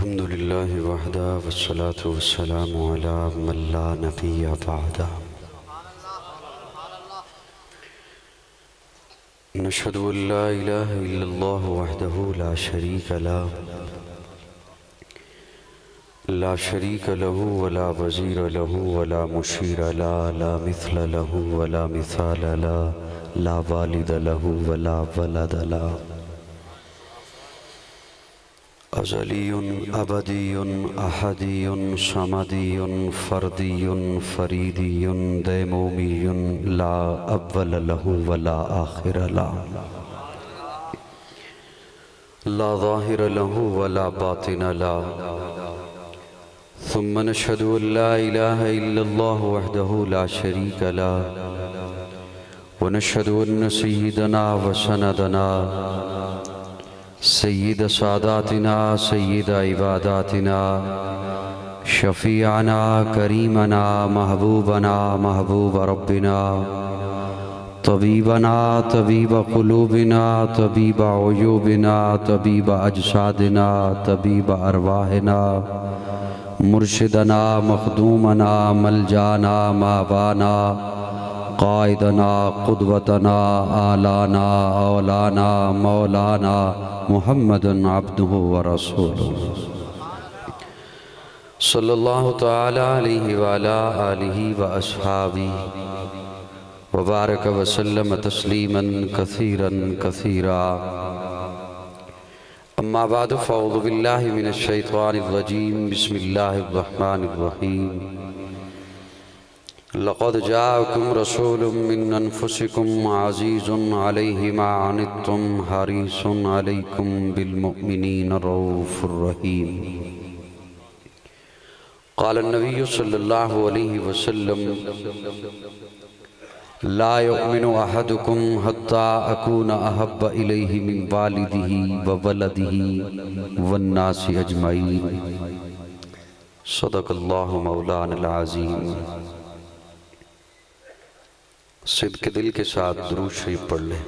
الحمد لله وحده والصلاة والسلام على من لا نبي بعده نشهد أن لا إله إلا الله وحده لا شريك له ولا وزير له ولا مشير له لا مثل له ولا مثال له لا والد له ولا ولد له أزلي أبدي أحدي صمدي فردي فريدي ديمومي لا أول له ولا آخر له لا ظاهر له ولا باطن له ثم نشهد أن لا إله إلا الله وحده لا شريك له ونشهد أن سيدنا وسندنا سيد ساداتنا سيد عباداتنا شفيعنا كريمنا محبوبنا محبوب ربنا طبيبنا طبيب قلوبنا طبيب عيوبنا طبيب أجسادنا طبيب أرواحنا مرشدنا مخدومنا ملجانا ماوانا قائدنا قدوتنا آلانا اولانا مولانا محمد عبده ورسوله صلی اللہ تعالی علیہ وعلا آلہ واصحابہ وبارک وسلم تسلیما کثیرا کثیرا اما بعد فاعوذ باللہ من الشیطان الرجیم بسم اللہ الرحمن الرحیم لقد جاءكم رسول من أنفسكم عزيز عليه ما عنتم حريص عليكم بالمؤمنين رؤوف رحيم قال النبي صلى الله عليه وسلم لا يؤمن أحدكم حتى أكون أحب إليه من والده وولده والناس أجمعين صدق الله مولانا العظيم صدق دل کے ساتھ درود شریف پڑھ لیں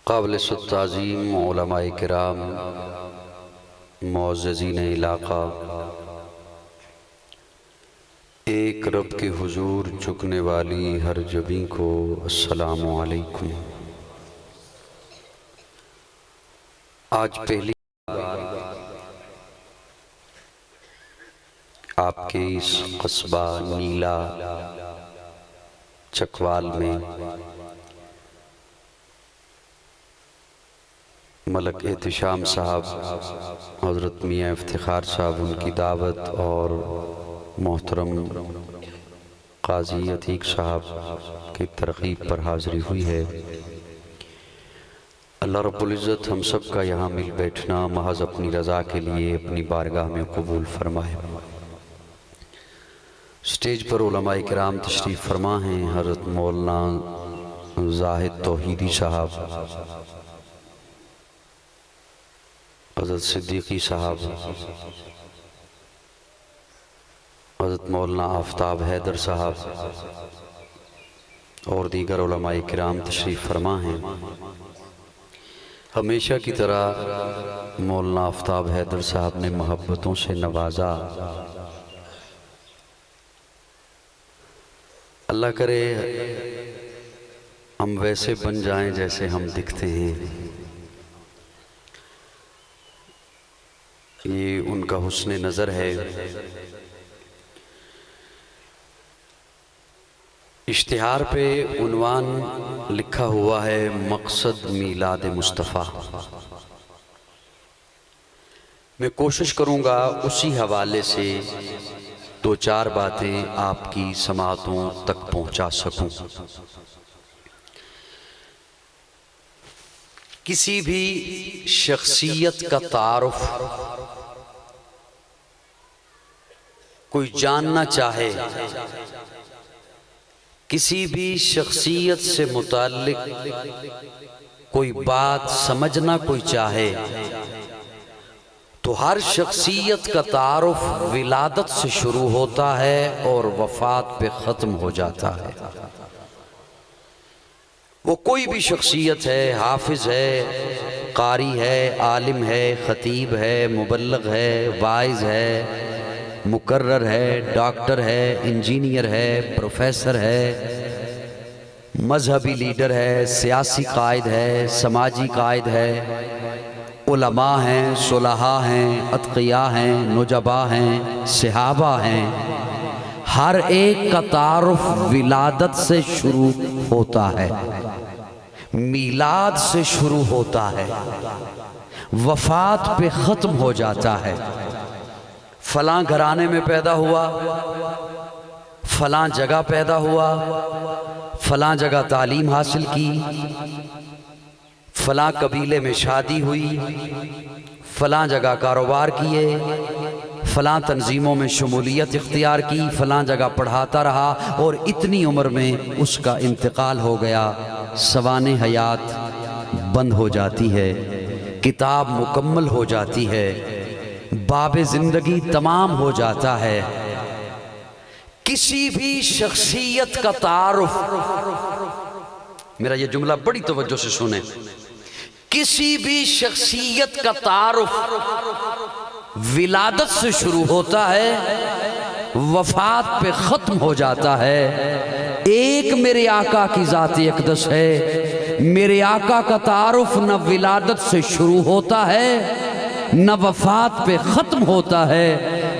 قابل تعظیم علماء کرام معززین علاقہ ایک رب کے حضور جھکنے والی ہر جبیں کو السلام علیکم۔ آج پہلی بار آپ کے اس قصبہ نیلا چکوال میں ملک احتشام صاحب حضرت میاں افتخار صاحب ان کی دعوت اور محترم قاضی عتیق صاحب کی ترغیب پر حاضری ہوئی ہے۔ اللہ رب العزت ہم سب کا یہاں مل بیٹھنا محض اپنی رضا کے لیے اپنی بارگاہ میں قبول فرمائے۔ سٹیج پر علماء کرام تشریف فرما ہیں، حضرت مولانا زاہد توحیدی صاحب، حضرت صدیقی صاحب، حضرت مولانا آفتاب حیدر صاحب اور دیگر علماء کرام تشریف فرما ہیں۔ ہمیشہ کی طرح مولانا آفتاب حیدر صاحب نے محبتوں سے نوازا۔ اللہ کرے ہم ویسے بن جائیں جیسے ہم دکھتے ہیں، یہ ان کا حسن نظر ہے۔ اشتہار پہ عنوان لکھا ہوا ہے مقصد میلاد مصطفیٰ۔ میں کوشش کروں گا اسی حوالے سے دو چار باتیں آپ کی سماعتوں تک پہنچا سکوں۔ کسی بھی شخصیت کا تعارف کوئی جاننا چاہے، کسی بھی شخصیت سے متعلق کوئی بات سمجھنا کوئی چاہے، تو ہر شخصیت کا تعارف ولادت سے شروع ہوتا ہے اور وفات پہ ختم ہو جاتا ہے۔ وہ کوئی بھی شخصیت ہے، حافظ ہے، قاری ہے، عالم ہے، خطیب ہے، مبلغ ہے، واعظ ہے، مقرر ہے، ڈاکٹر ہے، انجینئر ہے، پروفیسر ہے، مذہبی لیڈر ہے، سیاسی قائد ہے، سماجی قائد ہے، علماء ہیں، صلحاء ہیں، اتقیاء ہیں، نجباء ہیں، صحابہ ہیں، ہر ایک کا تعارف ولادت سے شروع ہوتا ہے، میلاد سے شروع ہوتا ہے، وفات پہ ختم ہو جاتا ہے۔ فلاں گھرانے میں پیدا ہوا، فلاں جگہ پیدا ہوا، فلاں جگہ تعلیم حاصل کی، فلاں قبیلے میں شادی ہوئی، فلاں جگہ کاروبار کیے، فلاں تنظیموں میں شمولیت اختیار کی، فلاں جگہ پڑھاتا رہا اور اتنی عمر میں اس کا انتقال ہو گیا، سوانح حیات بند ہو جاتی ہے، کتاب مکمل ہو جاتی ہے، باب زندگی تمام ہو جاتا ہے۔ کسی بھی شخصیت کا تعارف، میرا یہ جملہ بڑی توجہ سے سنیں، کسی بھی شخصیت کا تعارف ولادت سے شروع ہوتا ہے، وفات پہ ختم ہو جاتا ہے۔ ایک میرے آقا کی ذات اقدس ہے، میرے آقا کا تعارف نہ ولادت سے شروع ہوتا ہے نہ وفات پہ ختم ہوتا ہے۔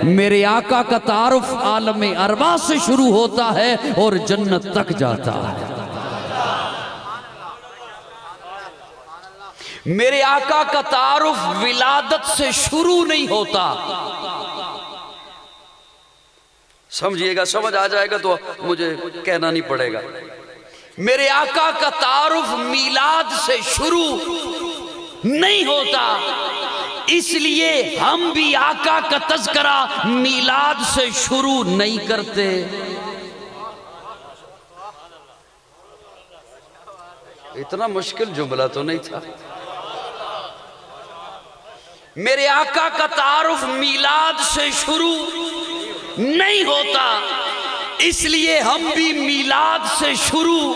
میرے آقا کا تعارف عالم ارواح سے شروع ہوتا ہے اور جنت تک جاتا ہے۔ میرے آقا کا تعارف ولادت سے شروع نہیں ہوتا۔ سمجھئے گا، سمجھ آ جائے گا تو مجھے کہنا نہیں پڑے گا۔ میرے آقا کا تعارف میلاد سے شروع نہیں ہوتا، اس لیے ہم بھی آقا کا تذکرہ میلاد سے شروع نہیں کرتے۔ اتنا مشکل جملہ تو نہیں تھا۔ میرے آقا کا تعارف میلاد سے شروع نہیں ہوتا، اس لیے ہم بھی میلاد سے شروع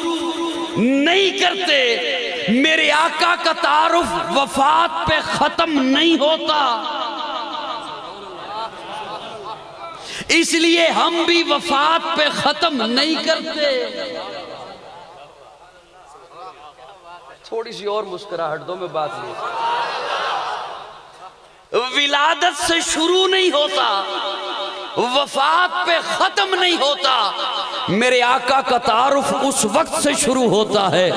نہیں کرتے۔ میرے آقا کا تعارف وفات پہ ختم نہیں ہوتا، اس لیے ہم بھی وفات پہ ختم نہیں کرتے۔ تھوڑی سی اور مسکراہٹ دو، میں بات نہیں۔ ولادت سے شروع نہیں ہوتا، وفات پہ ختم نہیں ہوتا۔ میرے آقا کا تعارف اس وقت سے شروع ہوتا ہے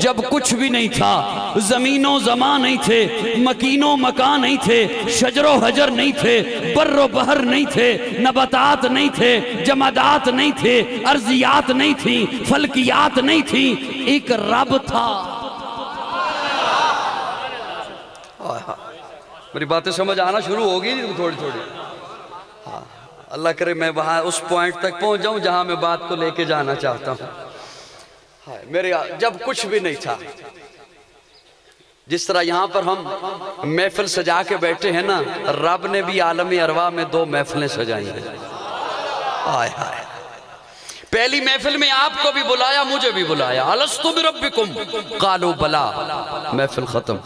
جب کچھ بھی نہیں تھا، زمین و زمان نہیں تھے، مکین و مکان نہیں تھے، شجر و حجر نہیں تھے، بر و بحر نہیں تھے، نباتات نہیں تھے، جمادات نہیں تھے، ارضیات نہیں تھیں، فلکیات نہیں تھیں، ایک رب تھا۔ میری باتیں سمجھ آنا شروع ہوگی تھوڑی تھوڑی۔ اللہ کرے میں وہاں اس پوائنٹ تک پہنچ جاؤں جہاں میں بات کو لے کے جانا چاہتا ہوں۔ میرے جب کچھ بھی نہیں تھا، جس طرح یہاں پر ہم محفل سجا کے بیٹھے ہیں نا، رب نے بھی عالم ارواح میں 2 محفلیں سجائی ہیں۔ آئے آئے، پہلی محفل میں آپ کو بھی بلایا، مجھے بھی بلایا، الستو بربکم قالوا بلا، محفل ختم۔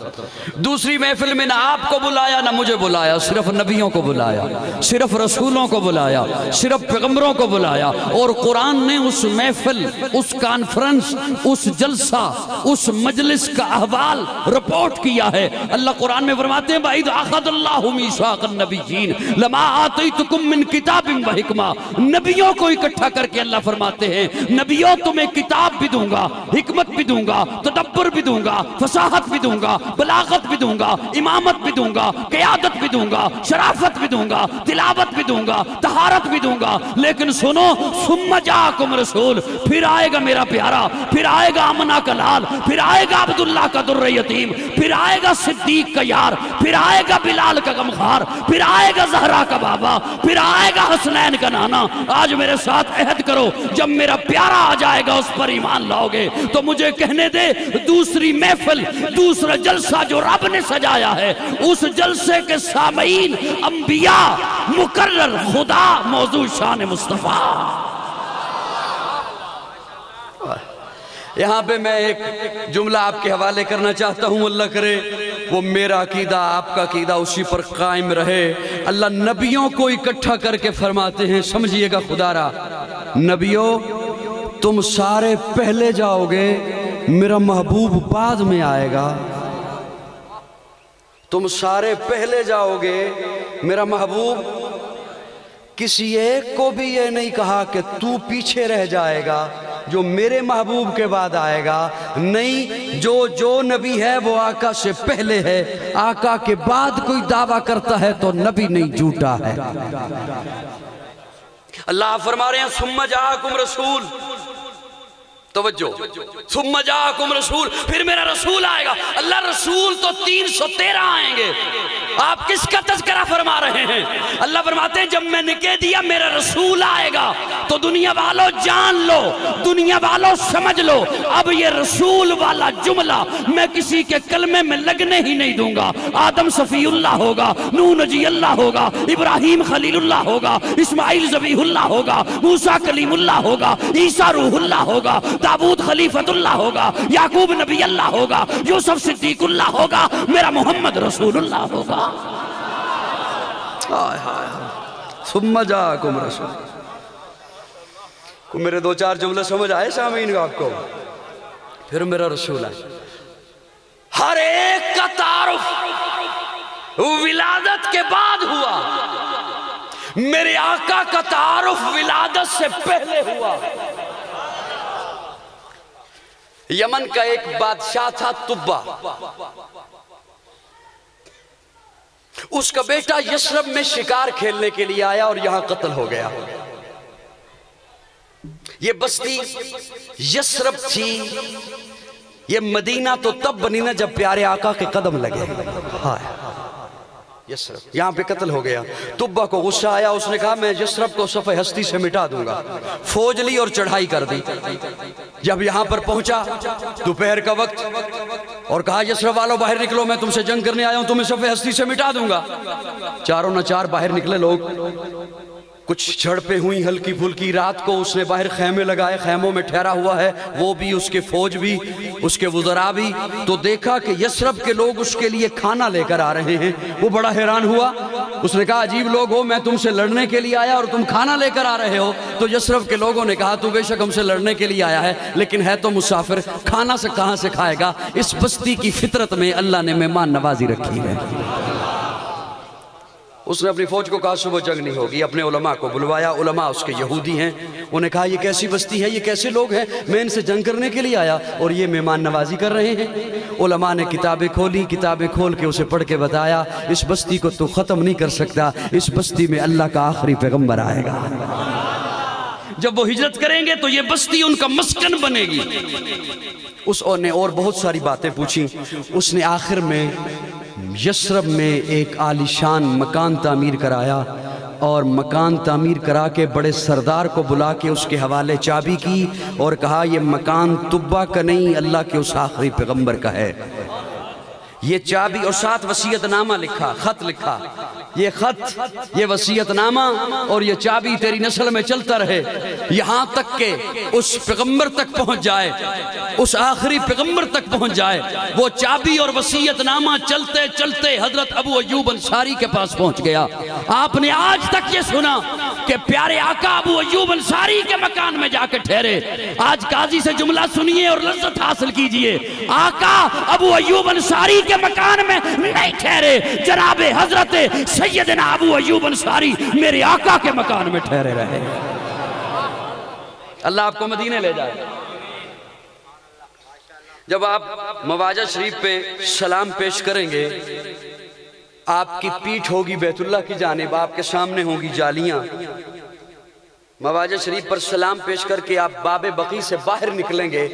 دوسری محفل میں نہ آپ کو بلایا نہ مجھے بلایا، صرف نبیوں کو بلایا، صرف رسولوں کو بلایا، صرف پیغمبروں کو بلایا، اور قرآن نے اس محفل، اس کانفرنس، اس جلسہ، اس مجلس کا احوال رپورٹ کیا ہے۔ اللہ قرآن میں فرماتے ہیں وَإِذْ أَخَذَ اللَّهُ مِيثَاقَ النَّبِيِّينَ لَمَا آتَيْتُكُم مِّن كِتَابٍ وَحِكْمَةٍ، نبیوں کو اکٹھا کر کے اللہ فرماتے ہیں نبیوں تمہیں کتاب بھی دوں گا، حکمت بھی دوں گا، تدبر بھی دوں گا، فصاحت بھی دوں گا، بلاغت بھی دوں گا، امامت بھی دوں گا، قیادت بھی دوں گا، شرافت بھی دوں گا، تلاوت بھی دوں گا، طہارت بھی دوں گا۔ لیکن سنو، ثم جاءکم رسول، پھر آئے گا میرا پیارا، پھر آئے گا آمنہ کا لال، پھر آئے گا عبداللہ کا در یتیم، پھر آئے گا صدیق کا یار، پھر آئے گا بلال کا غمخوار، پھر آئے گا زہرا کا بابا، پھر آئے گا حسنین کا نانا۔ آج میرے ساتھ عہد کرو، جب میرا پیارا آ جائے گا اس پر ایمان لاؤگے۔ تو مجھے کہنے دے دوسری محفل، دوسرا جلسہ جو رب نے سجایا ہے، اس جلسے کے سامعین انبیاء، مقرر خدا، موضوع شان مصطفیٰ۔ یہاں پہ میں ایک جملہ آپ کے حوالے کرنا چاہتا ہوں، اللہ کرے وہ میرا عقیدہ آپ کا عقیدہ اسی پر قائم رہے۔ اللہ نبیوں کو اکٹھا کر کے فرماتے ہیں، سمجھئے گا خدا را، نبیوں تم سارے پہلے جاؤ گے، میرا محبوب بعد میں آئے گا۔ تم سارے پہلے جاؤ گے، میرا محبوب، کسی ایک کو بھی یہ نہیں کہا کہ تو پیچھے رہ جائے گا جو میرے محبوب کے بعد آئے گا، نہیں، جو نبی ہے وہ آقا سے پہلے ہے، آقا کے بعد کوئی دعویٰ کرتا ہے تو نبی نہیں، جھوٹا ہے۔ اللہ فرما رہے ہیں ثم جاءکم رسول، توجہ، ثم جاءکم رسول، پھر میرا رسول آئے گا۔ اللہ رسول تو 313 آئیں گے، آپ کس کا تذکرہ فرما رہے ہیں؟ اللہ فرماتے ہیں جب میں نے کہہ دیا میرا رسول آئے گا تو دنیا والوں جان لو، دنیا والوں سمجھ لو، اب یہ رسول والا جملہ میں کسی کے کلمے میں لگنے ہی نہیں دوں گا۔ آدم صفی اللہ ہوگا، نوح نجی اللہ ہوگا، ابراہیم خلیل اللہ ہوگا، اسماعیل ذبیح اللہ ہوگا، موسیٰ کلیم اللہ ہوگا، عیسیٰ روح اللہ ہوگا، داؤد خلیفت اللہ ہوگا، یعقوب نبی اللہ ہوگا، یوسف صدیق اللہ ہوگا، میرا محمد رسول اللہ ہوگا۔ ثم جاءکم رسول، کو میرے دو چار جملے سمجھ آئے سامعین کو آپ کو؟ پھر میرا رسول ہے، ہر ایک کا تعارف ولادت کے بعد ہوا، میرے آقا کا تعارف ولادت سے پہلے ہوا۔ یمن کا ایک بادشاہ تھا تبا، اس کا بیٹا یثرب میں شکار کھیلنے کے لیے آیا اور یہاں قتل ہو گیا۔ یہ بستی یثرب تھی، یہ مدینہ تو تب بنی نا جب پیارے آقا کے قدم لگے۔ یثرب یہاں پہ قتل ہو گیا، تبا کو غصہ آیا، اس نے کہا میں یثرب کو صفحہ ہستی سے مٹا دوں گا، فوج لی اور چڑھائی کر دی۔ جب یہاں پر پہنچا دوپہر کا وقت اور کہا یثرب والوں باہر نکلو، میں تم سے جنگ کرنے آیا ہوں، تمہیں صفحہ ہستی سے مٹا دوں گا۔ چاروں نہ چار باہر نکلے لوگ، کچھ جھڑپیں ہوئی ہلکی پھلکی، رات کو اس نے باہر خیمے لگائے، خیموں میں ٹھہرا ہوا ہے، وہ بھی، اس کے فوج بھی، اس کے وزراء بھی۔ تو دیکھا کہ یثرب کے لوگ اس کے لیے کھانا لے کر آ رہے ہیں، وہ بڑا حیران ہوا، اس نے کہا عجیب لوگ ہو، میں تم سے لڑنے کے لیے آیا اور تم کھانا لے کر آ رہے ہو۔ تو یثرب کے لوگوں نے کہا تو بے شک ہم سے لڑنے کے لیے آیا ہے لیکن ہے تو مسافر، کھانا سے کہاں سے کھائے گا؟ اس بستی کی فطرت میں اللہ نے مہمان نوازی رکھی ہے۔ اس نے اپنی فوج کو کہا صبح جنگ نہیں ہوگی، اپنے علماء کو بلوایا، علماء اس کے یہودی ہیں، انہوں نے کہا یہ کیسی بستی ہے، یہ کیسے لوگ ہیں، میں ان سے جنگ کرنے کے لیے آیا اور یہ مہمان نوازی کر رہے ہیں۔ علماء نے کتابیں کھولی، کتابیں کھول کے اسے پڑھ کے بتایا اس بستی کو تو ختم نہیں کر سکتا، اس بستی میں اللہ کا آخری پیغمبر آئے گا، جب وہ ہجرت کریں گے تو یہ بستی ان کا مسکن بنے گی۔ اس نے اور بہت ساری باتیں پوچھی، اس نے آخر میں یثرب میں ایک عالیشان مکان تعمیر کرایا اور مکان تعمیر کرا کے بڑے سردار کو بلا کے اس کے حوالے چابی کی اور کہا یہ مکان تبا کا نہیں، اللہ کے اس آخری پیغمبر کا ہے۔ یہ چابی اور ساتھ وصیت نامہ لکھا، خط لکھا، یہ خط، یہ وصیت نامہ اور یہ چابی تیری نسل میں چلتا رہے یہاں تک کہ اس پیغمبر تک پہنچ جائے، اس آخری پیغمبر تک پہنچ جائے۔ وہ چابی اور وصیت نامہ چلتے چلتے حضرت ابو ایوب انصاری کے پاس پہنچ گیا۔ آپ نے آج تک یہ سنا کہ پیارے آقا ابو ایوب انصاری کے مکان میں جا کے ٹھہرے۔ آج قاضی سے جملہ سنیے اور لذت حاصل کیجئے، آقا ابو ایوب انصاری کے مکان میں نہیں ٹھہرے، جناب حضرت سیدنا ابو ایوب انصاری میرے آقا کے مکان میں ٹھہرے رہے۔ اللہ آپ کو مدینے لے جائے۔ جب آپ مواجہ شریف پہ سلام پیش کریں گے، آپ کی پیٹھ ہوگی بیت اللہ کی جانب، آپ کے سامنے ہوں گی جالیاں۔ مواجہ شریف پر سلام پیش کر کے آپ باب بقی سے باہر نکلیں گے،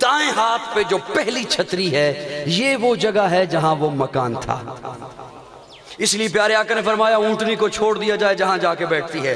دائیں ہاتھ پہ جو پہلی چھتری ہے یہ وہ جگہ ہے جہاں وہ مکان تھا۔ اس لیے پیارے آقا نے فرمایا اونٹنی کو چھوڑ دیا جائے جہاں جا کے بیٹھتی ہے،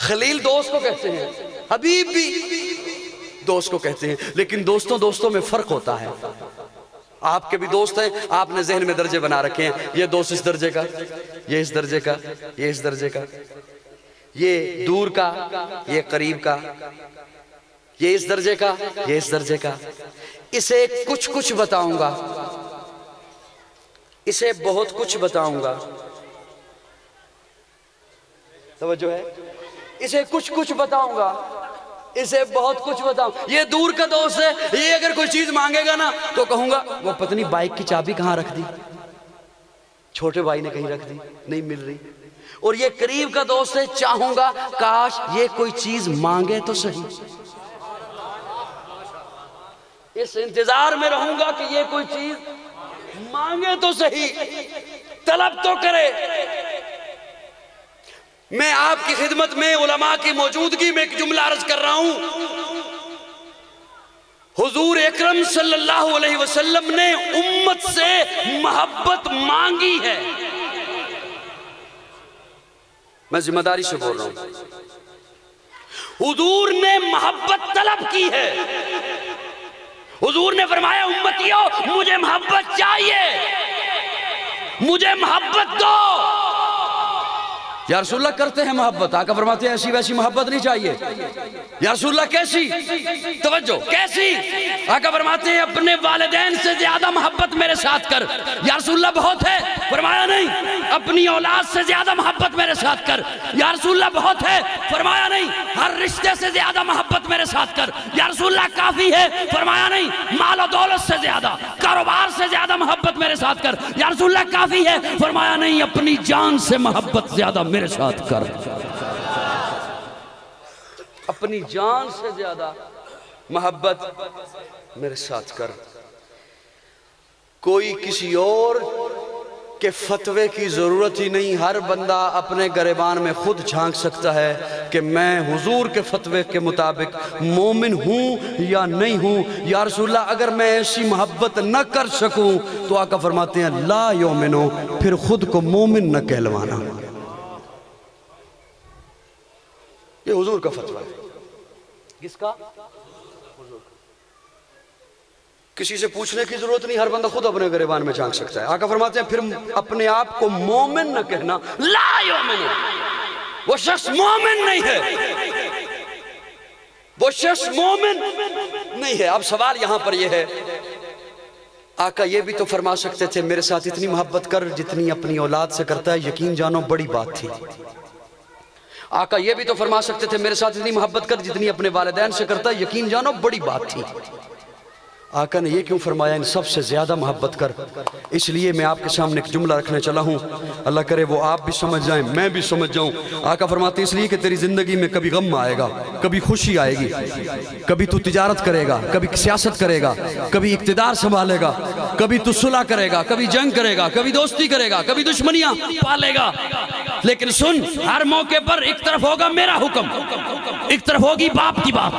خلیل دوست کو کہتے ہیں، حبیب بھی دوست کو کہتے ہیں، لیکن دوستوں میں فرق ہوتا ہے۔ آپ کے بھی دوست ہیں، آپ نے ذہن میں درجے بنا رکھے ہیں، یہ دوست اس درجے کا، یہ اس درجے کا، یہ اس درجے کا، یہ دور کا، یہ قریب کا، یہ اس درجے کا، یہ اس درجے کا۔ اسے کچھ بتاؤں گا، اسے بہت کچھ بتاؤں گا، توجہ ہے، اسے کچھ بتاؤں گا، اسے بہت کچھ بتاؤں۔ یہ دور کا دوست ہے، یہ اگر کوئی چیز مانگے گا نا تو کہوں گا وہ پتنی بائک کی چابی کہاں رکھ دی، چھوٹے بھائی نے کہیں رکھ دی، نہیں مل رہی۔ اور یہ قریب کا دوست ہے، چاہوں گا کاش یہ کوئی چیز مانگے تو صحیح، اس انتظار میں رہوں گا کہ یہ کوئی چیز مانگے تو صحیح، طلب تو کرے۔ میں آپ کی خدمت میں علماء کی موجودگی میں ایک جملہ عرض کر رہا ہوں۔ حضور اکرم صلی اللہ علیہ وسلم نے امت سے محبت مانگی ہے، میں ذمہ داری سے بول رہا ہوں، حضور نے محبت طلب کی ہے۔ حضور نے فرمایا امتیوں مجھے محبت چاہیے، مجھے محبت دو۔ یا رسول اللہ کرتے ہیں محبت، آقا فرماتے ہیں ایسی ویسی محبت نہیں چاہیے۔ یا رسول اللہ کیسی؟ توجہ، کیسی؟ آقا فرماتے ہیں اپنے والدین سے زیادہ محبت میرے ساتھ کر۔ یا رسول اللہ بہت ہے، فرمایا نہیں۔ اپنی اولاد سے زیادہ محبت میرے ساتھ کر۔ یا رسول اللہ بہت ہے، فرمایا نہیں۔ ہر رشتے سے زیادہ محبت میرے ساتھ کر۔ یا رسول اللہ کافی ہے، فرمایا نہیں۔ مال و دولت سے زیادہ، کاروبار سے زیادہ محبت میرے ساتھ کر۔ یا رسول اللہ کافی ہے، فرمایا نہیں۔ اپنی جان سے محبت زیادہ میرے ساتھ کر، اپنی جان سے زیادہ محبت میرے ساتھ کر۔ کوئی کسی اور کے فتوے کی ضرورت ہی نہیں، ہر بندہ اپنے گریبان میں خود جھانک سکتا ہے کہ میں حضور کے فتوے کے مطابق مومن ہوں یا نہیں ہوں۔ یا رسول اللہ اگر میں ایسی محبت نہ کر سکوں تو آقا فرماتے ہیں لا یومنو، پھر خود کو مومن نہ کہلوانا۔ یہ حضور کا فتویٰ ہے۔ کس کا؟ کسی سے پوچھنے کی ضرورت نہیں، ہر بندہ خود اپنے گریبان میں جھانک سکتا ہے۔ آقا فرماتے ہیں پھر اپنے آپ کو مومن نہ کہنا، لا یومن، وہ شخص مومن نہیں ہے، وہ شخص مومن نہیں ہے۔ اب سوال یہاں پر یہ ہے، آقا یہ بھی تو فرما سکتے تھے میرے ساتھ اتنی محبت کر جتنی اپنی اولاد سے کرتا ہے، یقین جانو بڑی بات تھی۔ آقا یہ بھی تو فرما سکتے تھے میرے ساتھ اتنی محبت کر جتنی اپنے والدین سے کرتا ہے، یقین جانو بڑی بات تھی۔ آقا نے یہ کیوں فرمایا ان سب سے زیادہ محبت کر؟ اس لیے میں آپ کے سامنے ایک جملہ رکھنے چلا ہوں، اللہ کرے وہ آپ بھی سمجھ جائیں، میں بھی سمجھ جاؤں۔ آقا فرماتے ہیں اس لیے کہ تیری زندگی میں کبھی غم آئے گا، کبھی خوشی آئے گی، کبھی تو تجارت کرے گا، کبھی سیاست کرے گا، کبھی اقتدار سنبھالے گا، کبھی تو صلح کرے گا، کبھی جنگ کرے گا، کبھی دوستی کرے گا، کبھی دشمنیاں پالے گا۔ لیکن سن، ہر موقع پر ایک طرف ہوگا میرا حکم، ایک طرف ہوگی باپ کی بات،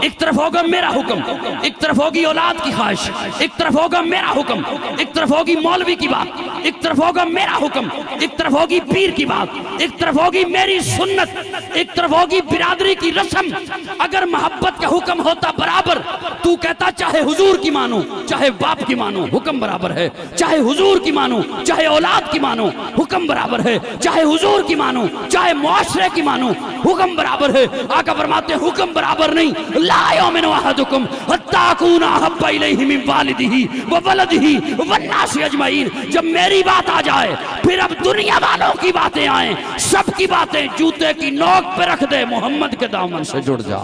ایک طرف ہوگا میرا حکم، ایک طرف ہوگی اولاد کی خواہش، ایک طرف ہوگا میرا حکم، ایک طرف ہوگی مولوی کی بات، ایک طرف ہوگا میرا حکم، ایک طرف ہوگی پیر کی بات، ایک طرف ہوگی میری سنت، ایک طرف ہوگی برادری کی رسم۔ اگر محبت کا حکم ہوتا برابر، تو کہتا چاہے حضور کی مانو چاہے باپ کی مانو حکم برابر ہے، چاہے حضور کی مانو چاہے اولاد کی مانو حکم برابر ہے، چاہے حضور کی مانو چاہے معاشرے کی مانو حکم برابر ہے۔ آقا فرماتے ہیں حکم برابر نہیں، لا یؤمن احدکم حتی اکون احب الیہ من والدہ وولدہ والناس اجمعین۔ جب میری بات آ جائے پھر اب دنیا والوں کی باتیں آئیں، سب کی باتیں جوتے کی نوک پہ رکھ دے، محمد کے دامن سے جڑ جا۔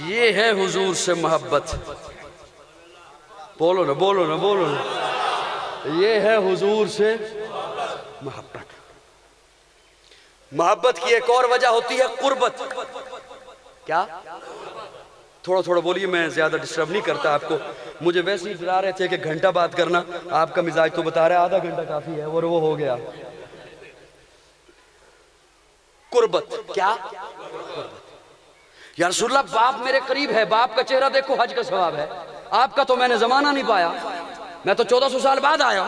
یہ ہے حضور سے محبت، بولو نا بولو نا بولو نا، یہ ہے حضور سے محبت۔ محبت کی ایک اور وجہ ہوتی ہے قربت۔ کیا؟ تھوڑا تھوڑا بولیے، میں زیادہ ڈسٹرب نہیں کرتا آپ کو، مجھے ویسے ہی ڈرا رہے تھے کہ گھنٹہ بات کرنا، آپ کا مزاج تو بتا رہا ہے آدھا گھنٹہ کافی ہے، اور وہ ہو گیا۔ قربت کیا؟ یا رسول اللہ باپ میرے قریب ہے، باپ کا چہرہ دیکھو حج کا ثواب ہے، آپ کا تو میں نے زمانہ نہیں پایا، میں تو 1400 سال بعد آیا،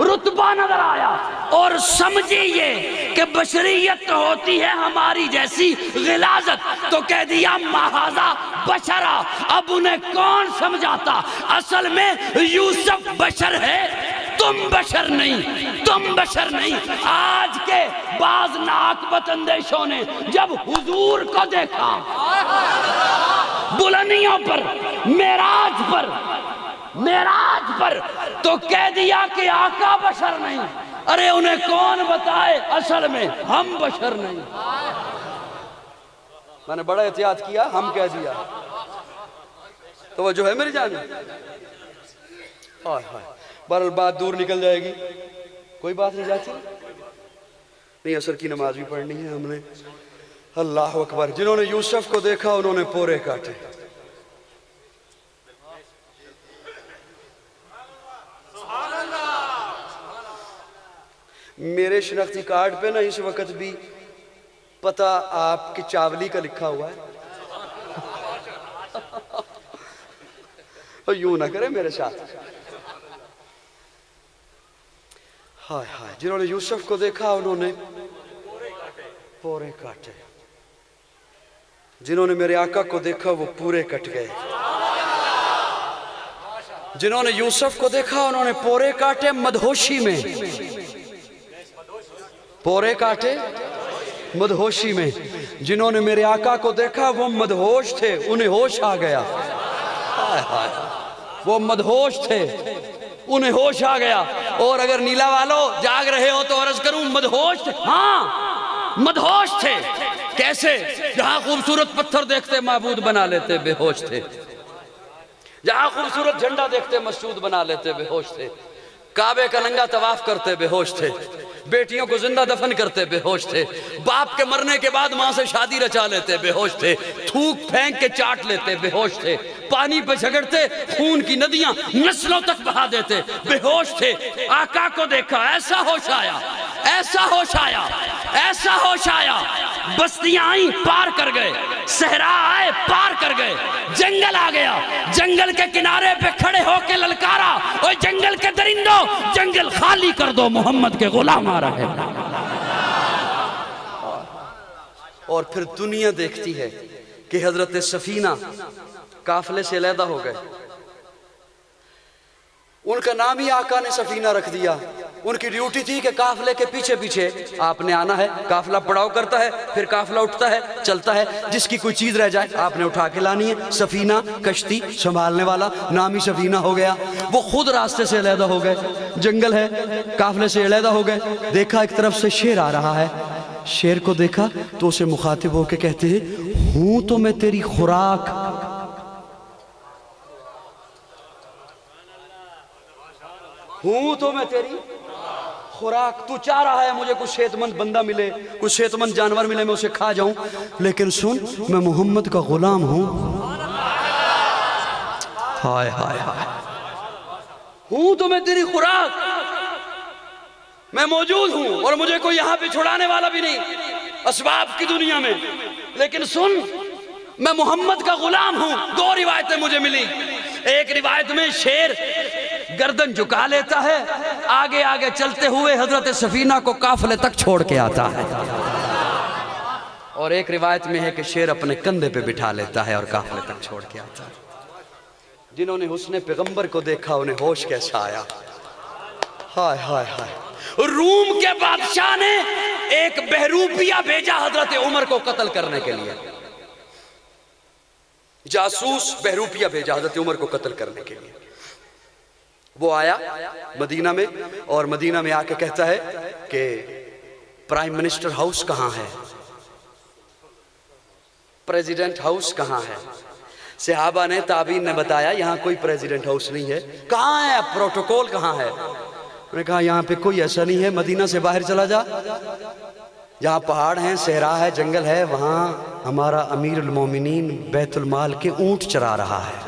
رتبہ نظر آیا، اور سمجھیے کہ بشریت تو ہوتی ہے ہماری جیسی غلاظت، تو کہہ دیا مہذا بشرا۔ اب انہیں کون سمجھاتا؟ اصل میں یوسف بشر ہے، تم بشر نہیں، تم بشر نہیں۔ آج کے بعض ناقبت اندیشوں نے جب حضور کو دیکھا بلندیوں پر، معراج پر، تو کہہ دیا کہ آقا بشر نہیں۔ ارے انہیں کون بتائے اصل میں ہم بشر نہیں۔ میں نے بڑا احتیاط کیا، ہم کہہ دیا، توجہ ہے میری جان؟ بہرحال بات دور نکل جائے گی، کوئی بات نہیں جاتی نہیں۔ عصر کی نماز بھی پڑھنی ہے ہم نے۔ اللہ اکبر۔ جنہوں نے یوسف کو دیکھا انہوں نے پورے کاٹے۔ میرے شناختی کارڈ پہ نا اس وقت بھی پتہ آپ کی چاولی کا لکھا ہوا ہے۔ اور یوں نہ کرے میرے ساتھ۔ ہائے ہائے، جنہوں نے یوسف کو دیکھا انہوں نے پورے کاٹے، جنہوں نے میرے آقا کو دیکھا وہ پورے کٹ گئے۔ جنہوں نے یوسف کو دیکھا انہوں نے پورے کاٹے مدہوشی میں، پورے کاٹے مدہوشی میں۔ جنہوں نے میرے آقا کو دیکھا وہ مدہوش تھے، انہیں ہوش آ گیا۔ وہ مدہوش تھے، انہیں ہوش آ گیا۔ اور اگر نیلا والو جاگ رہے ہو تو عرض کروں مدہوش تھے، ہاں مدہوش تھے۔ کیسے؟ جہاں خوبصورت پتھر دیکھتے معبود بنا لیتے، بے ہوش تھے۔ جہاں خوبصورت جھنڈا دیکھتے مسجود بنا لیتے، بے ہوش تھے۔ کعبے کا ننگا طواف کرتے، بے ہوش تھے۔ بیٹیوں کو زندہ دفن کرتے، بے ہوش تھے۔ باپ کے مرنے کے بعد ماں سے شادی رچا لیتے، بے ہوش تھے۔ تھوک پھینک کے چاٹ لیتے، بے ہوش تھے۔ پانی پہ جھگڑتے، خون کی ندیاں نسلوں تک بہا دیتے، بے ہوش تھے۔ آقا کو دیکھا، ایسا ہوش آیا، ایسا ہوش آیا، ایسا ہوش آیا۔ بستیاں آئیں پار کر گئے، صحرا آئے پار کر گئے، جنگل آ گیا، جنگل کے کنارے پہ کھڑے ہو کے للکارا، اور جنگل کے درندوں جنگل خالی کر دو، محمد کے غلام آ رہے ہیں۔ اور پھر دنیا دیکھتی ہے کہ حضرت سفینہ قافلے سے علیحدہ ہو گئے۔ ان کا نام ہی آقا نے سفینہ رکھ دیا۔ ان کی ڈیوٹی تھی کہ قافلے کے پیچھے پیچھے آپ نے آنا ہے، قافلہ پڑاؤ کرتا ہے، پھر قافلہ اٹھتا ہے، چلتا ہے، جس کی کوئی چیز رہ جائے آپ نے اٹھا کے لانی ہے۔ سفینہ کشتی سنبھالنے والا، نام ہی سفینہ ہو گیا۔ وہ خود راستے سے علیحدہ ہو گئے، جنگل ہے، قافلے سے علیحدہ ہو گئے۔ دیکھا ایک طرف سے شیر آ رہا ہے، شیر کو دیکھا تو اسے مخاطب ہو کے کہتے ہیں، ہوں تو میں تیری خوراک، ہوں تو میں تیری خوراک۔ تو چاہ رہا ہے مجھے کچھ صحت مند بندہ ملے، کچھ صحت مند جانور ملے، میں اسے کھا جاؤں، لیکن سن میں محمد کا غلام ہوں۔ ہائے ہائے ہائے، ہوں تو میں تیری خوراک، میں موجود ہوں، اور مجھے کوئی یہاں پہ چھڑانے والا بھی نہیں اسباب کی دنیا میں، لیکن سن میں محمد کا غلام ہوں۔ دو روایتیں مجھے ملی۔ ایک روایت میں شیر گردن جھکا لیتا ہے، آگے آگے چلتے ہوئے حضرت سفینہ کو قافلے تک چھوڑ کے آتا ہے، اور ایک روایت میں ہے کہ شیر اپنے کندھے پہ بٹھا لیتا ہے اور قافلے تک چھوڑ کے آتا ہے۔ جنہوں نے حسن پیغمبر کو دیکھا انہیں ہوش کیسا آیا۔ ہائے ہائے ہائے۔ روم کے بادشاہ نے ایک بہروپیہ بھیجا حضرت عمر کو قتل کرنے کے لیے، جاسوس بہروپیہ بھیجا حضرت عمر کو قتل کرنے کے لیے۔ وہ آیا مدینہ میں، اور مدینہ میں آ کے کہتا ہے کہ پرائم منسٹر ہاؤس کہاں ہے، پریزیڈنٹ ہاؤس کہاں ہے۔ صحابہ نے تابعین نے بتایا یہاں کوئی پریزیڈنٹ ہاؤس نہیں ہے۔ کہاں ہے پروٹوکول، کہاں ہے؟ انہوں نے کہا یہاں پہ کوئی ایسا نہیں ہے، مدینہ سے باہر چلا جا، جہاں پہاڑ ہیں، صحرا ہے، جنگل ہے، وہاں ہمارا امیر المومنین بیت المال کے اونٹ چرا رہا ہے۔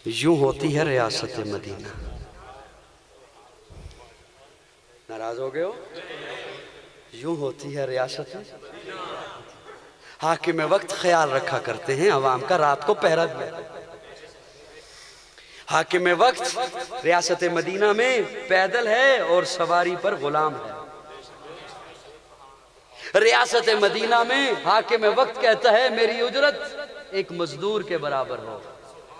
یوں ہوتی ہے ریاست مدینہ۔ ناراض ہو گئے ہو؟ یوں ہوتی ہے ریاست۔ حاکم وقت خیال رکھا کرتے ہیں عوام کا، رات کو پہرا دیا۔ حاکم وقت ریاست مدینہ میں پیدل ہے اور سواری پر غلام ہے. ریاست مدینہ میں حاکم وقت کہتا ہے میری اجرت ایک مزدور کے برابر ہو.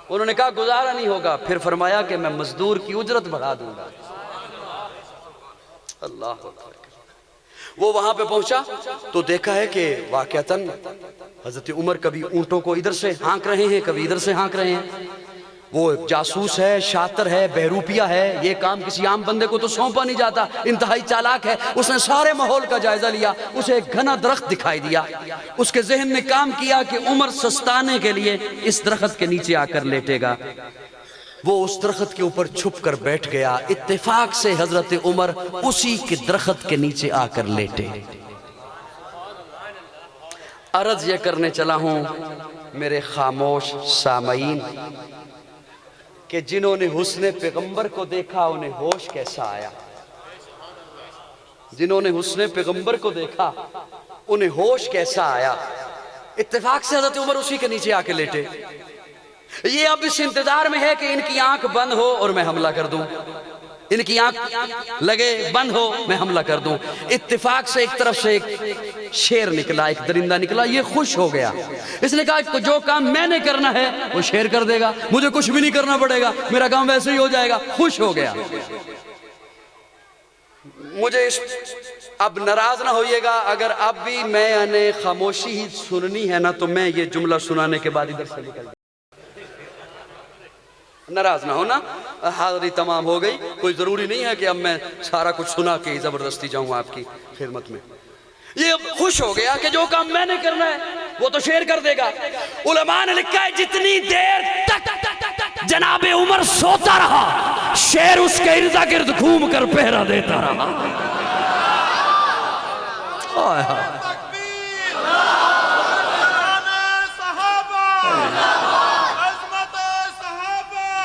انہوں نے کہا گزارا نہیں ہوگا. پھر فرمایا کہ میں مزدور کی اجرت بڑھا دوں گا. اللہ اکبر. وہ وہاں پہ پہنچا تو دیکھا ہے کہ واقعتاً حضرت عمر کبھی اونٹوں کو ادھر سے ہانک رہے ہیں کبھی ادھر سے ہانک رہے ہیں. وہ جاسوس ہے, شاطر ہے, بہروپیہ ہے. یہ کام کسی عام بندے کو تو سونپا نہیں جاتا. انتہائی چالاک ہے. اس نے سارے ماحول کا جائزہ لیا. اسے ایک گھنا درخت دکھائی دیا. اس کے ذہن نے کام کیا کہ عمر سستانے کے لیے اس درخت کے نیچے آ کر لیٹے گا. وہ اس درخت کے اوپر چھپ کر بیٹھ گیا. اتفاق سے حضرت عمر اسی کے درخت کے نیچے آ کر لیٹے. عرض یہ کرنے چلا ہوں میرے خاموش سامعین کہ جنہوں نے حسن پیغمبر کو دیکھا انہیں ہوش کیسا آیا. جنہوں نے حسن پیغمبر کو دیکھا انہیں ہوش کیسا آیا. اتفاق سے حضرت عمر اسی کے نیچے آ کے لیٹے. یہ اب اس انتظار میں ہے کہ ان کی آنکھ بند ہو اور میں حملہ کر دوں. ان کی آنکھ لگے بند ہو میں حملہ کر دوں. اتفاق سے ایک طرف سے ایک شیر نکلا, ایک درندہ نکلا. یہ خوش ہو گیا. اس نے کہا جو کام میں نے کرنا ہے وہ شیر کر دے گا, مجھے کچھ بھی نہیں کرنا پڑے گا, میرا کام ویسے ہی ہو جائے گا. خوش ہو گیا. مجھے اب ناراض نہ ہوئیے گا اگر اب بھی میں نے خاموشی ہی سننی ہے نا تو میں یہ جملہ سنانے کے بعد ادھر سے نکل جائے. ناراض نہ ہونا. حاضری تمام ہو گئی. کوئی ضروری نہیں ہے کہ اب میں سارا کچھ سنا کے زبردستی جاؤں آپ کی خدمت میں. یہ خوش ہو گیا کہ جو کام میں نے کرنا ہے وہ تو شیر کر دے گا. علماء نے لکھا ہے جتنی دیر تک جناب عمر سوتا رہا شیر اس کے ارد گرد گھوم کر پہرا دیتا رہا.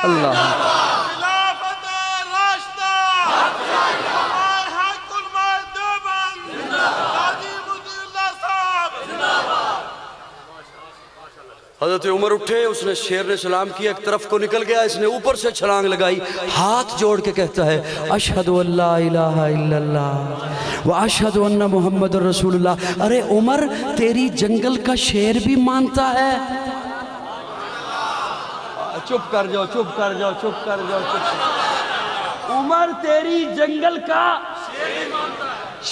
اللہ حضرت عمر اٹھے. اس نے شیر نے سلام کیا, ایک طرف کو نکل گیا. اس نے اوپر سے چھلانگ لگائی, ہاتھ جوڑ کے کہتا ہے اشہد ان لا الہ الا اللہ واشہد ان محمد رسول اللہ. ارے عمر تیری جنگل کا شیر بھی مانتا ہے. چپ کر جاؤ, چپ کر جاؤ, چپ کر جاؤ, چپ. عمر تیری جنگل کا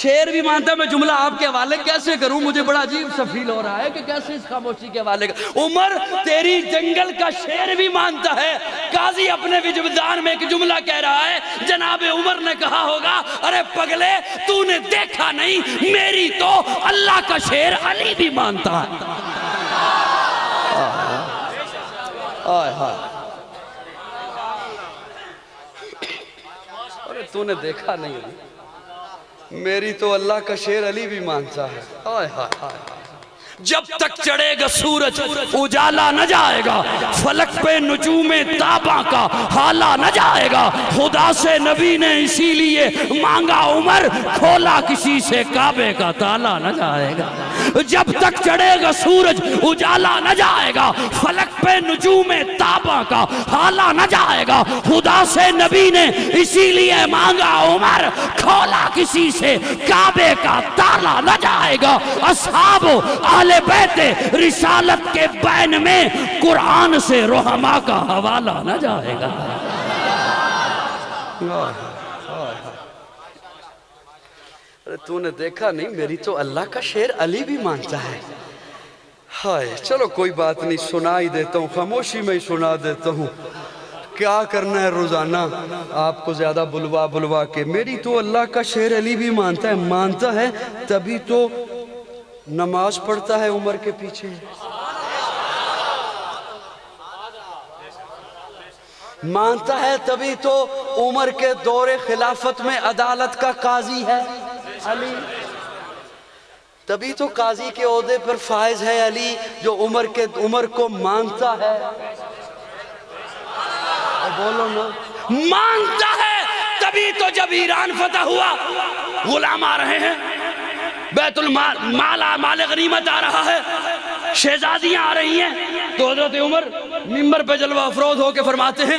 شیر بھی مانتا ہے. میں جملہ آپ کے حوالے کیسے کروں, مجھے بڑا عجیب سا فیل ہو رہا ہے کہ کیسے اس خاموشی کے حوالے عمر تیری جنگل کا شیر بھی مانتا ہے. قاضی اپنے وجدان میں ایک جملہ کہہ رہا ہے. جناب عمر نے کہا ہوگا ارے پگلے تو نے دیکھا نہیں, میری تو اللہ کا شیر علی بھی مانتا ہے. ارے تو نے دیکھا نہیں, میری تو اللہ کا شیر علی بھی مانتا ہے. آئے ہائے ہائے. جب تک چڑھے گا سورج اجالا نہ جائے گا, فلک پہ نجوم تاباں کا حالا نہ جائے گا. خدا سے نبی نے اسی لیے مانگا عمر, کھولا کسی سے کعبے کا تالا نہ جائے گا. جب تک چڑھے گا سورج اجالا نہ جائے گا, فلک پہ نجوم تاباں کا حالا نہ جائے گا. خدا سے نبی نے اسی لیے مانگا عمر, کھولا کسی سے کعبے کا تالا نہ جائے گا. اصحاب اہل بیت رسالت کے بین میں قرآن سے رحماء کا حوالہ نہ جائے گا. ارے تو نے دیکھا نہیں, میری تو اللہ کا شیر علی بھی مانتا ہے. ہائے چلو کوئی بات نہیں, سنا ہی دیتا ہوں, خاموشی میں ہی سنا دیتا ہوں. کیا کرنا ہے روزانہ آپ کو زیادہ بلوا بلوا کے. میری تو اللہ کا شیر علی بھی مانتا ہے. مانتا ہے تبھی تو نماز پڑھتا ہے عمر کے پیچھے. مانتا ہے تبھی تو عمر کے دور خلافت میں عدالت کا قاضی ہے علی. تبھی تو قاضی کے عہدے پر فائز ہے علی, جو عمر کو مانتا ہے. بولو نا, مانتا ہے تبھی تو جب ایران فتح ہوا غلام آ رہے ہیں, بیت المال مال غنیمت آ رہا ہے, شہزادیاں آ رہی ہیں, تو حضرت عمر منبر پہ جلوہ افروز ہو کے فرماتے ہیں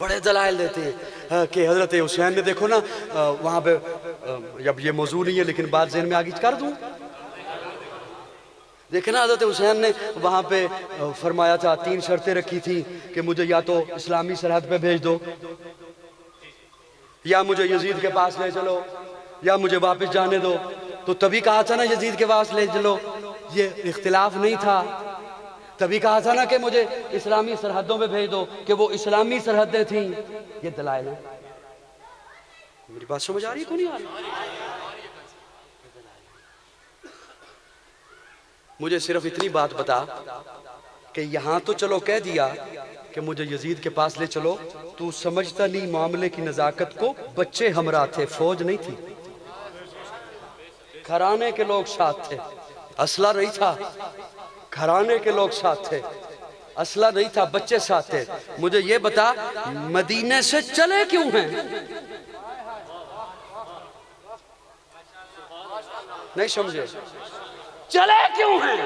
بڑے دلائل دیتے ہیں کہ حضرت حسین نے دیکھو نا وہاں پہ جب یہ موضوع نہیں ہے لیکن بات ذہن میں آگے کر دوں دیکھنا حضرت حسین نے وہاں پہ فرمایا تھا 3 شرطیں رکھی تھی کہ مجھے یا تو اسلامی سرحد پہ بھیج دو یا مجھے یزید کے پاس لے چلو یا مجھے واپس جانے دو تو تبھی کہا تھا نا یزید کے پاس لے چلو یہ اختلاف نہیں تھا تبھی کہا تھا نا کہ مجھے اسلامی سرحدوں پہ بھیج دو کہ وہ اسلامی سرحدیں تھیں یہ دلائل ہیں میری بات سمجھ آ رہی ہے کیوں نہیں آ رہی مجھے صرف اتنی بات بتا کہ یہاں تو چلو کہہ دیا کہ مجھے یزید کے پاس لے چلو تو سمجھتا نہیں معاملے کی نزاکت کو بچے ہمراہ تھے فوج نہیں تھی گھرانے کے لوگ ساتھ تھے اسلحہ نہیں تھا گھرانے کے لوگ ساتھ تھے اسلحہ نہیں تھا بچے ساتھ تھے مجھے یہ بتا مدینے سے چلے کیوں ہیں نہیں سمجھے چلے کیوں ہیں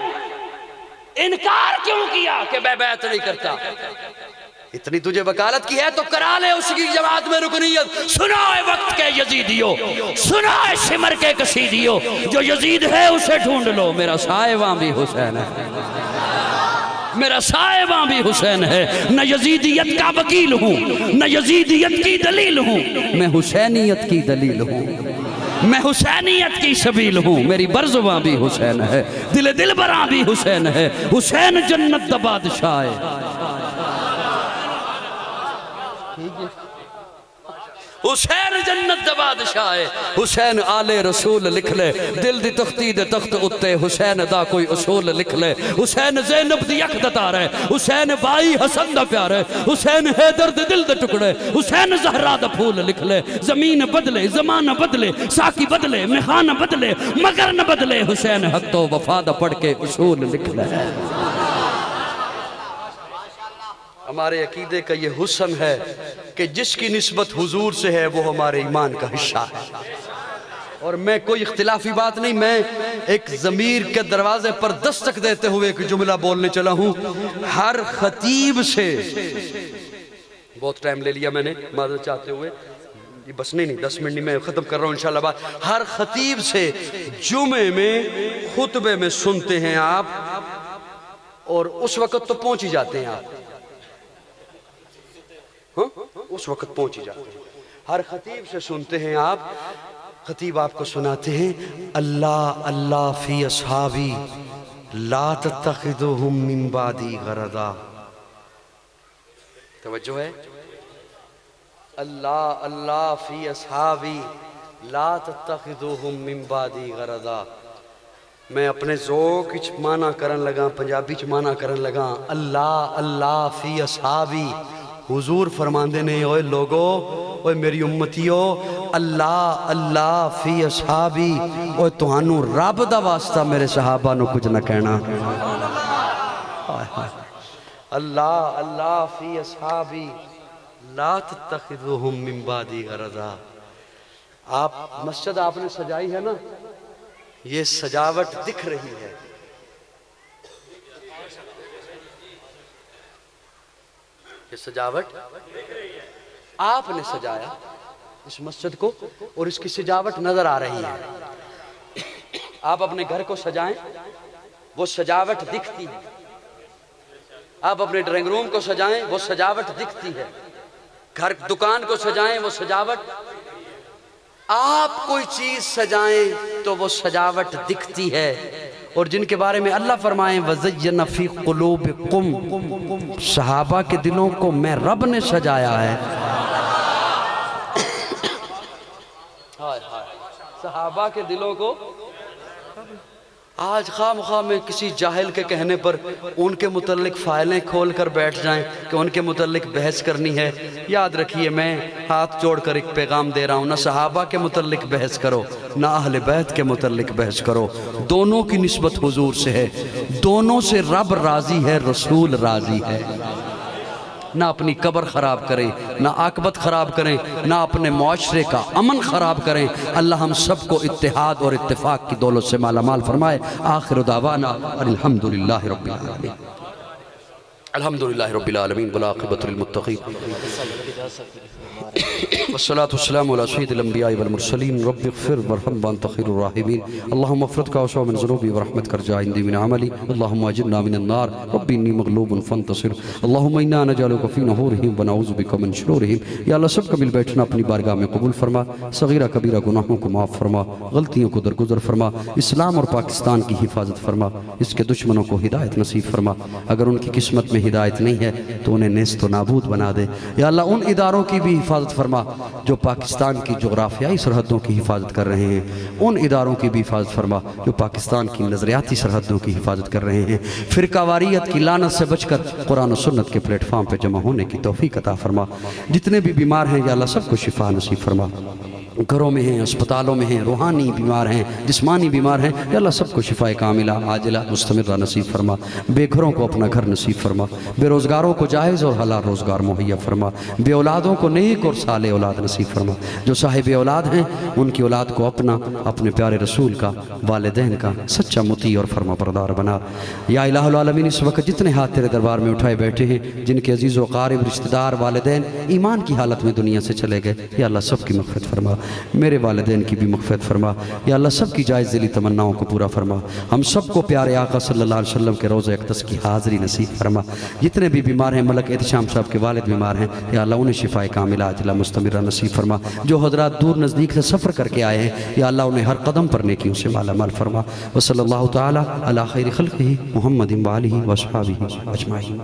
انکار کیوں کیا کہ میں بیعت نہیں کرتا اتنی تجھے وکالت کی ہے تو کرا لے اس کی جماعت میں رکنیت سنائے وقت کے یزیدیو سنائے شمر کے قصیدیو جو یزید ہے اسے ڈھونڈ لو میرا سائباں بھی حسین ہے میرا سائباں بھی حسین ہے نہ یزیدیت کا وکیل ہوں نہ یزیدیت کی دلیل ہوں میں حسینیت کی دلیل ہوں میں حسینیت کی سبیل ہوں میری برزواں بھی حسین ہے دل براں بھی حسین ہے حسین جنت دا بادشاہ ہے حسین جنت دا بادشاہ ہے حسین آل رسول لکھ لے دل دی تختی دے تخت اتے حسین دا کوئی اصول لکھ لے حسین زینب دی یک دتار ہے حسین بائی حسن دا پیار ہے حسین حیدر دے دل دے ٹکڑے حسین زہرا دا پھول لکھ لے زمین بدلے زمانہ بدلے ساکی بدلے میخانہ بدلے مگر نہ بدلے حسین حق تو وفا دا پڑھ کے اصول لکھ لے ہمارے عقیدے کا یہ حسن ہے کہ جس کی نسبت حضور سے ہے وہ ہمارے ایمان کا حصہ ہے اور میں کوئی اختلافی بات نہیں میں ایک ضمیر کے دروازے پر دستک دیتے ہوئے ایک جملہ بولنے چلا ہوں ہر خطیب سے بہت ٹائم لے لیا میں نے معذرت چاہتے ہوئے یہ بس نہیں 10 منٹ نہیں میں ختم کر رہا ہوں انشاءاللہ بات ہر خطیب سے جمعے میں خطبے میں سنتے ہیں آپ اور اس وقت تو پہنچ ہی جاتے ہیں آپ اس وقت پہنچ جاتے ہیں ہر خطیب سے سنتے ہیں آپ خطیب آپ کو سناتے ہیں اللہ اللہ فی اصحابی لا تتخذوہم من بعدی غرضا توجہ ہے اللہ اللہ فی اصحابی لا تتخذوہم من بعدی غرضا میں اپنے ذوق اچ مانا کرن لگا پنجابی چ مانا کرن لگا اللہ اللہ فی اصحابی حضور فرماندے نے اوے لوگو اوے میری امتیو اللہ اللہ فی اصحابی اوے توانو رب دا واسطہ میرے صحابہ نو کچھ نہ کہنا اللہ اللہ فی اصحابی لا تتخذوہم من بعدی غرضا آپ مسجد آپ نے سجائی ہے نا یہ سجاوٹ دکھ رہی ہے یہ سجاوٹ آپ نے سجایا اس مسجد کو اور اس کی سجاوٹ نظر آ رہی ہے آپ اپنے گھر کو سجائیں وہ سجاوٹ دکھتی ہے آپ اپنے ڈرائنگ روم کو سجائیں وہ سجاوٹ دکھتی ہے گھر دکان کو سجائیں وہ سجاوٹ آپ کوئی چیز سجائیں تو وہ سجاوٹ دکھتی ہے اور جن کے بارے میں اللہ فرمائیں وَزَيَّنَ فِي قُلُوبِكُمْ صحابہ کے دلوں کو میں رب نے سجایا ہے صحابہ کے دلوں کو آج خواہ مخواہ میں کسی جاہل کے کہنے پر ان کے متعلق فائلیں کھول کر بیٹھ جائیں کہ ان کے متعلق بحث کرنی ہے یاد رکھیے میں ہاتھ جوڑ کر ایک پیغام دے رہا ہوں نہ صحابہ کے متعلق بحث کرو نہ اہل بیت کے متعلق بحث کرو دونوں کی نسبت حضور سے ہے دونوں سے رب راضی ہے رسول راضی ہے نہ اپنی قبر خراب کریں نہ عاقبت خراب کریں نہ اپنے معاشرے کا امن خراب کریں اللہ ہم سب کو اتحاد اور اتفاق کی دولت سے مالا مال فرمائے آخر دعوانا الحمدللہ رب العالمین الحمدللہ رب العالمین والعاقبۃ للمتقین والصلاة والسلام على سيد الأنبياء والمرسلين رب اغفر وارحم وأنت خير الراحمين اللهم افرج واشف من ذنوبي ورحمتك ارجع عندي من عملي اللهم اجرنا من النار رب إني مغلوب فانتصر اللهم إنا نجعلك في نحورهم ونعوذ بك من شرورهم یا اللہ سب کا مل بیٹھنا اپنی بارگاہ میں قبول فرما صغیرہ کبیرہ گناہوں کو معاف فرما غلطیوں کو درگزر فرما اسلام اور پاکستان کی حفاظت فرما اس کے دشمنوں کو ہدایت نصیب فرما اگر ان کی قسمت میں ہدایت نہیں ہے تو انہیں نیست و نابود بنا دے یا اللہ ان اداروں کی بھی حفاظت فرما جو پاکستان کی جغرافیائی سرحدوں کی حفاظت کر رہے ہیں ان اداروں کی بھی حفاظت فرما جو پاکستان کی نظریاتی سرحدوں کی حفاظت کر رہے ہیں فرقہ واریت کی لعنت سے بچ کر قرآن و سنت کے پلیٹ فارم پہ جمع ہونے کی توفیق عطا فرما جتنے بھی بیمار ہیں یا اللہ سب کو شفا نصیب فرما گھروں میں ہیں اسپتالوں میں ہیں روحانی بیمار ہیں جسمانی بیمار ہیں یا اللہ سب کو شفا کاملہ عاجلہ مستمرہ نصیب فرما بے گھروں کو اپنا گھر نصیب فرما بے روزگاروں کو جائز اور حلال روزگار مہیا فرما بے اولادوں کو نیک اور صالح اولاد نصیب فرما جو صاحب اولاد ہیں ان کی اولاد کو اپنے پیارے رسول کا والدین کا سچا مطیع اور فرما بردار بنا یا الہ العالمین اس وقت جتنے ہاتھ تیرے دربار میں اٹھائے بیٹھے ہیں جن کے عزیز و قارب رشتہ دار والدین ایمان کی حالت میں دنیا سے چلے گئے یا اللہ سب کی مغفرت فرما میرے والدین کی بھی مغفرت فرما یا اللہ سب کی جائز دلی تمناؤں کو پورا فرما ہم سب کو پیارے آقا صلی اللہ علیہ وسلم کے روضہ اقدس کی حاضری نصیب فرما جتنے بھی بیمار ہیں ملک احتشام صاحب کے والد بیمار ہیں یا اللہ انہیں شفا کاملہ عاجلہ مستمرہ نصیب فرما جو حضرات دور نزدیک سے سفر کر کے آئے ہیں یا اللہ انہیں ہر قدم پر نیکیوں سے مالا مال فرما وصلی اللہ تعالی علی خیر خلقہ محمد و آلہ و اصحابہ اجمعین